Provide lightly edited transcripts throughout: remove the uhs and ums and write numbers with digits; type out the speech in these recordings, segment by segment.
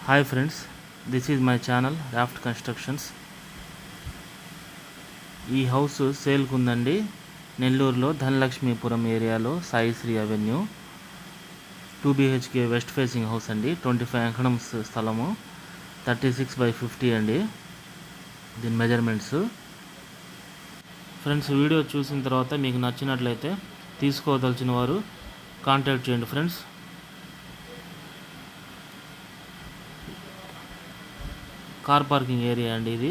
Hi friends, this is my channel Raft Constructions. ఈ house సేల్కు ఉందండి. నెల్లూరులో ధనలక్ష్మీపురం ఏరియాలో Saisri avenue 2 BHK west facing house అండి. 25 ఎకరమ్స్ స్థలము, 36/50 అండి దీని మెజర్మెంట్స్. ఫ్రెండ్స్, వీడియో చూసిన తర్వాత మీకు నచ్చినట్లయితే తీసుకోదలిచిన వారు కాంటాక్ట్ చేయండి ఫ్రెండ్స్. కార్ పార్కింగ్ ఏరియా అండి ఇది.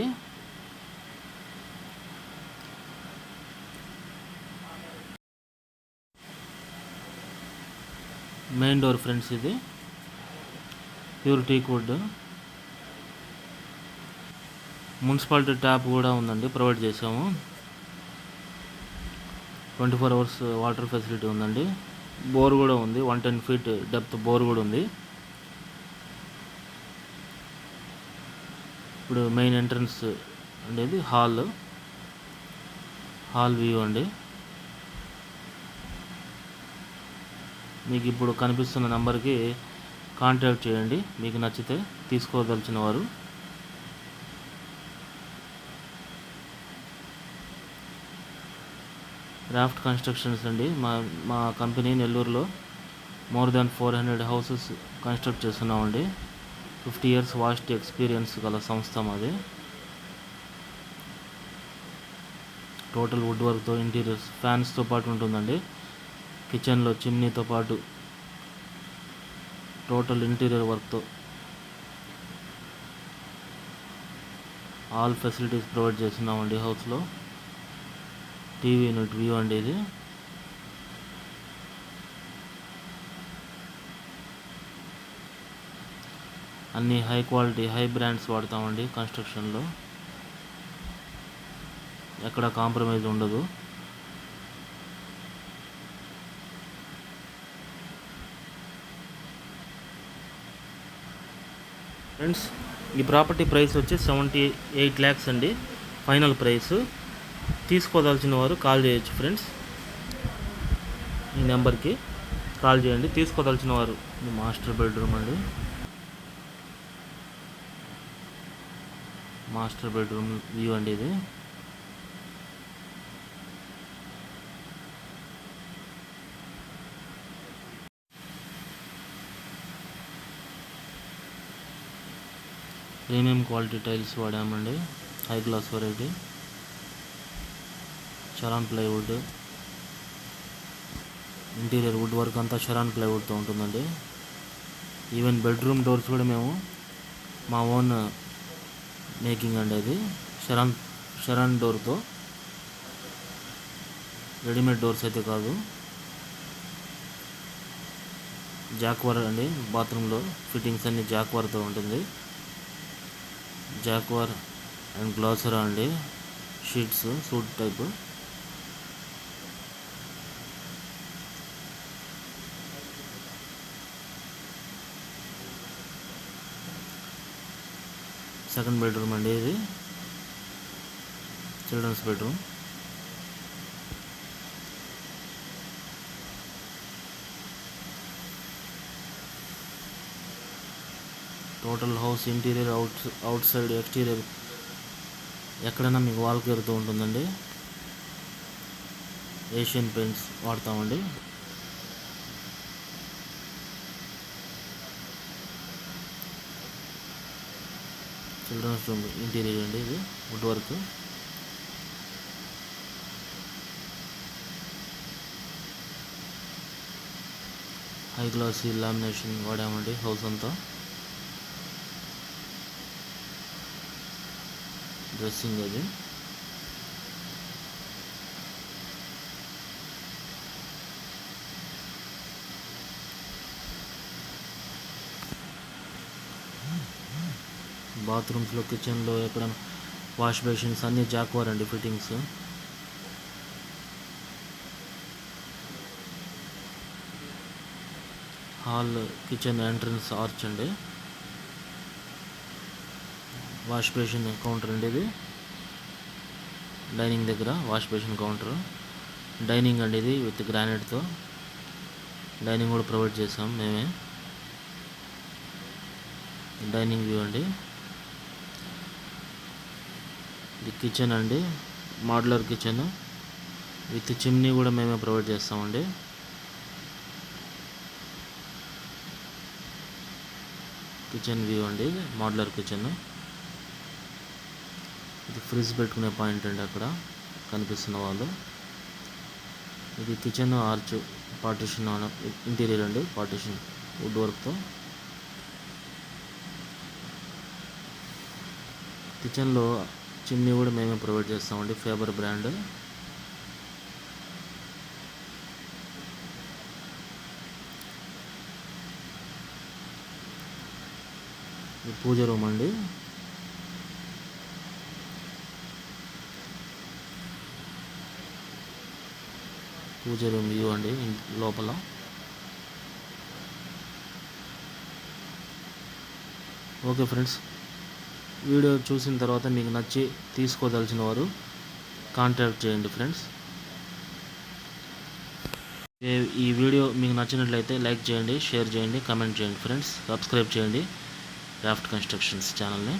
మెయిన్ డోర్ ఫ్రెండ్స్, ఇది pure teak wood. Municipality tap కూడా ఉందండి, ప్రొవైడ్ చేసాము. 24 hours వాటర్ ఫెసిలిటీ ఉందండి. బోర్ కూడా ఉంది, 110 feet డెప్త్ బోర్ కూడా ఉంది. ఇప్పుడు మెయిన్ ఎంట్రన్స్ అనేది హాల్ వ్యూ అండి. మీకు ఇప్పుడు కనిపిస్తున్న నంబర్కి కాంటాక్ట్ చేయండి మీకు నచ్చితే తీసుకోదలిచిన వారు. రాఫ్ట్ కన్స్ట్రక్షన్స్ అండి. మా కంపెనీ నెల్లూరులో మోర్ దాన్ 400 హౌసెస్ కన్స్ట్రక్ట్ చేస్తున్నామండి. 50 years వాస్ట్ ఎక్స్పీరియన్స్ గల సంస్థ మాది. టోటల్ వుడ్ వర్క్తో ఇంటీరియర్స్ ఫ్యాన్స్తో పాటు ఉంటుందండి. కిచెన్లో చిమ్నీతో పాటు టోటల్ ఇంటీరియర్ వర్క్తో ఆల్ ఫెసిలిటీస్ ప్రొవైడ్ చేస్తున్నామండి హౌస్లో. టీవీ యూనిట్ వ్యూ అండి ఇది. అన్ని హై క్వాలిటీ హై బ్రాండ్స్ వాడతామండి కన్స్ట్రక్షన్లో. ఎక్కడ కాంప్రమైజ్ ఉండదు. ఫ్రెండ్స్, ఈ ప్రాపర్టీ ప్రైస్ వచ్చి 78 lakhs అండి ఫైనల్ ప్రైస్. తీసుకోదలిచిన వారు కాల్ చేయొచ్చు ఫ్రెండ్స్. ఈ నెంబర్కి కాల్ చేయండి తీసుకోదలిచిన వారు. మాస్టర్ బెడ్రూమ్ అండి. మాస్టర్ బెడ్రూమ్ వ్యూ అండి ఇది. ప్రీమియం క్వాలిటీ టైల్స్ వాడామండి, high gloss variety, Sharon plywood. Interior wood work అంతా షరాన్ ప్లైవుడ్తో ఉంటుందండి. ఈవెన్ బెడ్రూమ్ డోర్స్ కూడా మేము మా ఓన్ మేకింగ్ అండి. అది షరాన్ డోర్తో, రెడీమేడ్ డోర్స్ అయితే కాదు. జాక్వర్ అండి. బాత్రూంలో ఫిట్టింగ్స్ అన్ని జాక్వర్తో ఉంటుంది. జాక్వర్ అండ్ గ్లాసరా అండి. Sheets suit type. Second bedroom అండి ఇది, children's bedroom. Total house interior outside exterior ఎక్కడైనా మీకు వాల్ కేర్తో ఉంటుందండి. ఏషియన్ పెయింట్స్ వాడతామండి. చిల్డ్రన్స్ రూమ్ ఇంటీరియర్ అండి ఇది, wood work. High glossy lamination వాడామండి హౌస్ అంతా. డ్రెస్సింగ్ అది. బాత్రూమ్స్లో కిచెన్లో ఎక్కడ వాష్ బేసిన్స్ అన్నీ జాక్వార్ అండి fittings. Hall kitchen entrance arch అండి. వాష్ బేసిన్ కౌంటర్ అండి ఇది. డైనింగ్ దగ్గర వాష్ బేసిన్ కౌంటర్. డైనింగ్ అండి ఇది విత్ గ్రానైట్తో. డైనింగ్ కూడా ప్రొవైడ్ చేసాం మేమే. డైనింగ్ వ్యూ అండి. ఇది కిచెన్ అండి, మోడ్యులర్ కిచెన్ విత్ చిమ్నీ కూడా మేమే ప్రొవైడ్ చేస్తామండి. కిచెన్ వ్యూ అండి, మోడ్యులర్ కిచెన్. ఇది ఫ్రిడ్జ్ పెట్టుకునే పాయింట్ అండి, అక్కడ కనిపిస్తున్న వాళ్ళు. ఇది కిచెన్ ఆర్చ్ పార్టిషన్ ఇంటీరియర్ అండి, పార్టిషన్ వుడ్ వర్క్తో. కిచెన్లో చిమ్నీ కూడా మేమే ప్రొవైడ్ చేస్తామండి, ఫేబర్ బ్రాండ్. ఇది పూజ రూమ్ అండి. పూజ రూమ్ వ్యూ అండి లోపల. ఓకే ఫ్రెండ్స్, వీడియో చూసిన తర్వాత మీకు నచ్చి తీసుకోదలిచిన వారు కాంటాక్ట్ చేయండి ఫ్రెండ్స్. ఈ వీడియో మీకు నచ్చినట్లయితే లైక్ చేయండి, షేర్ చేయండి, కామెంట్ చేయండి ఫ్రెండ్స్. సబ్స్క్రైబ్ చేయండి క్రాఫ్ట్ కన్స్ట్రక్షన్స్ ఛానల్ని.